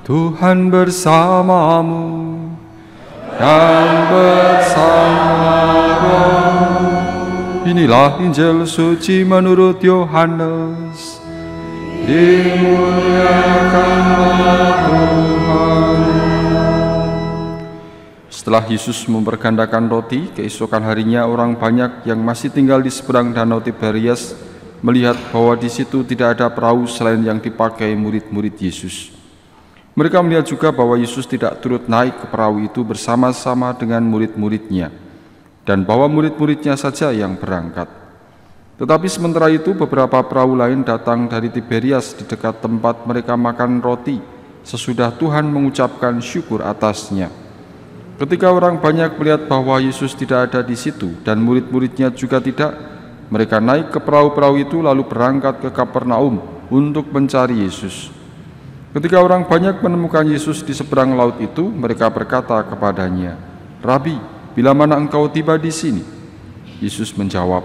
Tuhan bersamamu dan bersama rohmu. Inilah Injil suci menurut Yohanes. Dimuliakanlah Tuhan. Setelah Yesus mempergandakan roti, keesokan harinya orang banyak yang masih tinggal di seberang danau Tiberias melihat bahwa di situ tidak ada perahu selain yang dipakai murid-murid Yesus. Mereka melihat juga bahwa Yesus tidak turut naik ke perahu itu bersama-sama dengan murid-muridnya, dan bahwa murid-muridnya saja yang berangkat. Tetapi sementara itu beberapa perahu lain datang dari Tiberias di dekat tempat mereka makan roti sesudah Tuhan mengucapkan syukur atasnya. Ketika orang banyak melihat bahwa Yesus tidak ada di situ dan murid-muridnya juga tidak, mereka naik ke perahu-perahu itu lalu berangkat ke Kapernaum untuk mencari Yesus. Ketika orang banyak menemukan Yesus di seberang laut itu, mereka berkata kepadanya, "Rabi, bila mana engkau tiba di sini?" Yesus menjawab,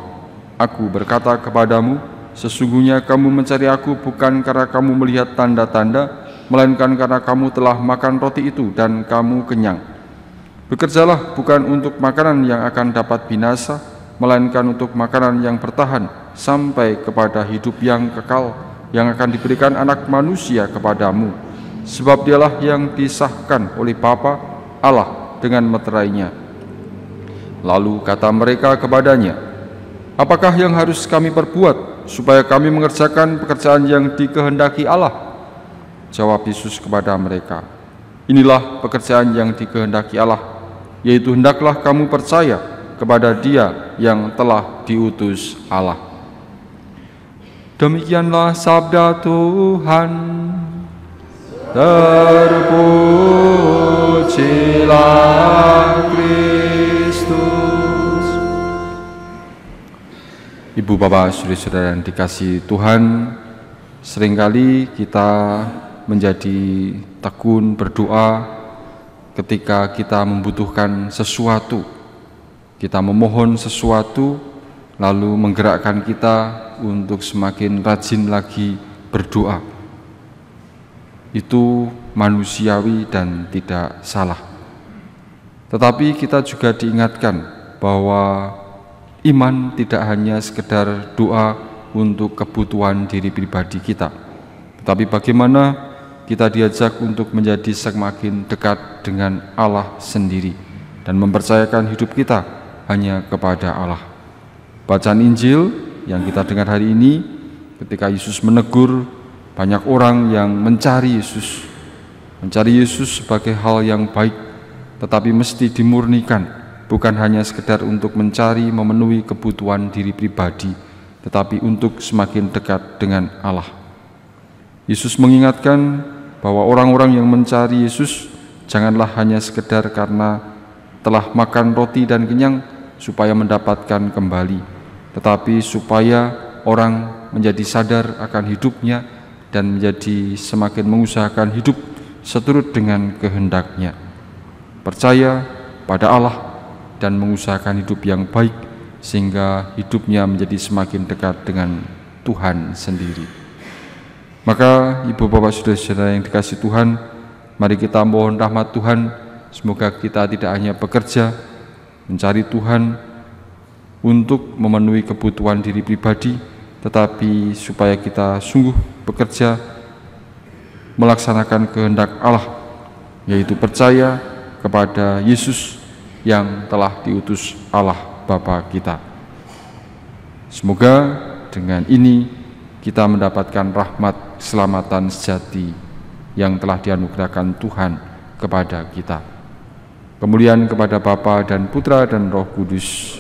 "Aku berkata kepadamu, sesungguhnya kamu mencari aku bukan karena kamu melihat tanda-tanda, melainkan karena kamu telah makan roti itu dan kamu kenyang. Bekerjalah bukan untuk makanan yang akan dapat binasa, melainkan untuk makanan yang bertahan sampai kepada hidup yang kekal, yang akan diberikan Anak Manusia kepadamu, sebab dialah yang disahkan oleh Bapa Allah dengan meterainya." Lalu kata mereka kepadanya, "Apakah yang harus kami perbuat supaya kami mengerjakan pekerjaan yang dikehendaki Allah?" Jawab Yesus kepada mereka, "Inilah pekerjaan yang dikehendaki Allah, yaitu hendaklah kamu percaya kepada Dia yang telah diutus Allah." Demikianlah sabda Tuhan. Terpujilah Kristus. Ibu, Bapak, saudara-saudara yang dikasihi Tuhan, seringkali kita menjadi tekun berdoa ketika kita membutuhkan sesuatu. Kita memohon sesuatu, lalu menggerakkan kita untuk semakin rajin lagi berdoa. Itu manusiawi dan tidak salah. Tetapi kita juga diingatkan bahwa iman tidak hanya sekedar doa untuk kebutuhan diri pribadi kita, tetapi bagaimana kita diajak untuk menjadi semakin dekat dengan Allah sendiri dan mempercayakan hidup kita hanya kepada Allah. Bacaan Injil yang kita dengar hari ini, ketika Yesus menegur banyak orang yang mencari Yesus sebagai hal yang baik, tetapi mesti dimurnikan, bukan hanya sekedar untuk mencari memenuhi kebutuhan diri pribadi, tetapi untuk semakin dekat dengan Allah. Yesus mengingatkan bahwa orang-orang yang mencari Yesus janganlah hanya sekedar karena telah makan roti dan kenyang supaya mendapatkan kembali, tetapi supaya orang menjadi sadar akan hidupnya dan menjadi semakin mengusahakan hidup seturut dengan kehendaknya, percaya pada Allah dan mengusahakan hidup yang baik sehingga hidupnya menjadi semakin dekat dengan Tuhan sendiri. Maka Ibu, Bapak, saudara-saudara yang dikasihi Tuhan, mari kita mohon rahmat Tuhan, semoga kita tidak hanya bekerja mencari Tuhan untuk memenuhi kebutuhan diri pribadi, tetapi supaya kita sungguh bekerja melaksanakan kehendak Allah, yaitu percaya kepada Yesus yang telah diutus Allah Bapa kita. Semoga dengan ini kita mendapatkan rahmat keselamatan sejati yang telah dianugerahkan Tuhan kepada kita. Kemuliaan kepada Bapa dan Putra dan Roh Kudus,